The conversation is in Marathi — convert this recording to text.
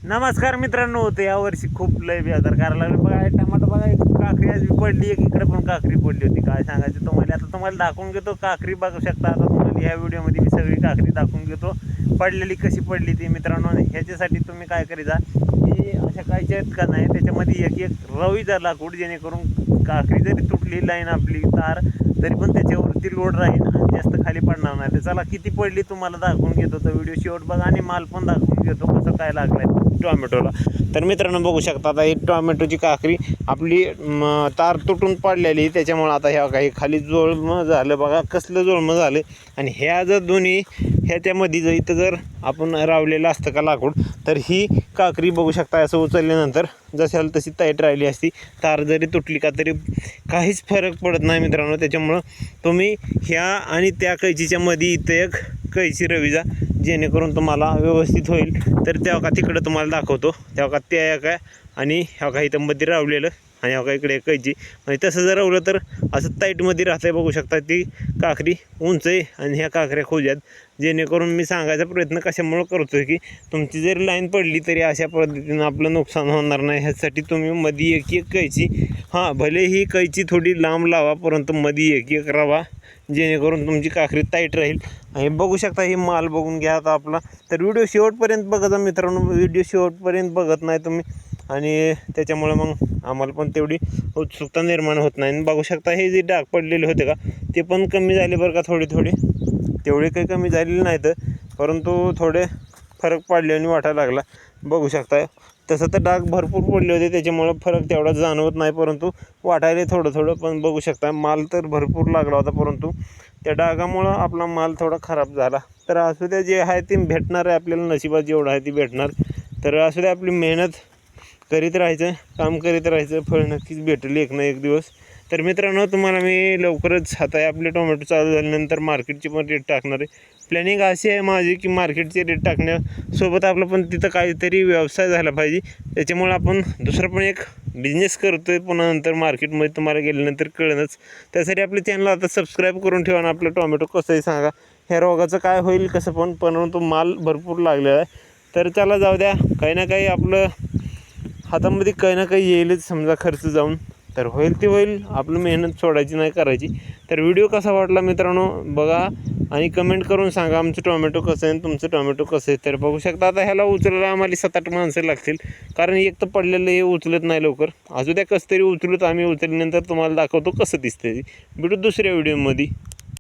नमस्कार मित्रांनो, ते यावर्षी खूप लय बेजार करायला लागले बघा. टमाटर बघा, एक काकरी आज पडली, एक इकडे पण काकरी पडली होती. काय सांगायचं तुम्हाला, आता तुम्हाला दाखवून घेतो. काकरी बघू शकता आता तुम्हाला ह्या व्हिडिओमध्ये मी सगळी काकरी दाखवून घेतो, पडलेली कशी पडली ती मित्रांनो. ह्याच्यासाठी तुम्ही काय करायचा की अशा कायच्या आहेत का नाही, त्याच्यामध्ये एक एक रवीचा लाकूड, जेणेकरून काकरी जरी तुटली लाईन आपली तार तरी पण त्याच्यावरती लोड राहील आणि जास्त खाली पडणार नाही. तर चला किती पडली तुम्हाला दाखवून घेतो, तर व्हिडिओ शेवट बघा आणि माल पण दाखवून घेतो कसं काय लागलाय टोमॅटोला. तर मित्रांनो बघू शकता आता ही टोमॅटोची काकरी आपली तार तुटून पडलेली, त्याच्यामुळे आता ह्या काही खाली जोळमं झालं बघा, कसलं जोळमं झालं. आणि ह्या जर दोन्ही ह्याच्यामध्ये जर इथं जर आपण रावलेलं असतं का लाकूड, तर ही काकरी बघू शकता असं उचलल्यानंतर जशाला तशी टाईट राहिली असती. तार जरी तुटली का तरी काहीच फरक पडत नाही मित्रांनो. त्याच्यामुळं तुम्ही ह्या आणि त्या कैचीच्या मध्ये इथं एक कैची रवीजा, जेणेकरून तुम्हाला व्यवस्थित होईल. तर तेव्हा का तिकडं तुम्हाला दाखवतो, तेव्हा का त्या काय आणि ह्या काही इथं मध्ये रावलेलं आणि ह्या का इकडे कैची, म्हणजे तसं जर रावलं तर असं टाईटमध्ये राहतंय. बघू शकता ती काकरी उंच आहे आणि ह्या काकऱ्या खोज्यात, जेणेकरून मी सांगायचा प्रयत्न कशामुळं करतो आहे की तुमची जरी लाईन पडली तरी अशा पद्धतीनं आपलं नुकसान होणार नाही. ह्यासाठी तुम्ही मध्ये एक एक कैची, भले ही कैची थोडी लांब लावा, परंतु मध्ये एक एक रावा, जेणेकरून तुमची काकरी टाईट राहील. आणि बघू शकता ही माल बघून घ्या आता आपला. तर व्हिडिओ शेवटपर्यंत बघा मित्रांनो, व्हिडिओ शेवटपर्यंत बघत नाही तुम्ही आणि त्याच्यामुळे मग आम्हाला पण तेवढी उत्सुकता निर्माण होत नाही. आणि बघू शकता हे जे डाग पडलेले होते का, ते पण कमी झाले बरं का, थोडे तेवढे काही कमी झालेले नाहीत, परंतु थोडे फरक पडले आणि वाटायला लागला. बघू शकता तसं तर डाग भरपूर पडले होते, त्याच्यामुळं फरक तेवढा जाणवत नाही, परंतु वाटायला थोडं. पण बघू शकता माल तर भरपूर लागला होता, परंतु त्या डागामुळं आपला माल थोडा खराब झाला. तर असू द्या, जे आहे ते भेटणार आहे आपल्याला, नशिबात जेवढं आहे ते भेटणार. तर असू द्या, आपली मेहनत करीत राहायचं, काम करीत राहायचं, फळ नक्कीच भेटेल एक ना एक दिवस. तर मित्रांनो तुम्हाला मी लवकरच, आता आपले टोमॅटो चालू झाल्यानंतर मार्केटची पण रेट टाकणार आहे. प्लॅनिंग अशी आहे माझी की मार्केटचे रेट टाकण्यासोबत आपलं पण तिथं काहीतरी व्यवसाय झाला पाहिजे. त्याच्यामुळे आपण दुसरं पण एक बिझनेस करतो आहे, पुन्हा नंतर मार्केटमध्ये तुम्हाला गेल्यानंतर कळणंच. त्यासाठी आपल्या चॅनलला आता सबस्क्राईब करून ठेवा ना. आपलं टोमॅटो कसं आहे सांगा, ह्या रोगाचं काय होईल कसं पण, परंतु माल भरपूर लागलेला आहे. तर चला जाऊ द्या, काही ना काही आपलं हातामध्ये काही ना काही येईलच, समजा खर्च जाऊन. तर होईल ते होईल, आपलं मेहनत सोडायची नाही, करायची. तर व्हिडिओ कसा वाटला मित्रांनो बघा आणि कमेंट करून सांगा आमचं टोमॅटो कसं आहे आणि तुमचं टोमॅटो कसं आहे. तर बघू शकता आता ह्याला उचलायला आम्हाला 7-8 माणसं लागतील, कारण एक तर पडलेलं हे उचलत नाही लवकर. असू द्या कसं तरी उचलूत, आम्ही उचलल्यानंतर तुम्हाला दाखवतो कसं दिसतं. भेटू दुसऱ्या व्हिडिओमध्ये.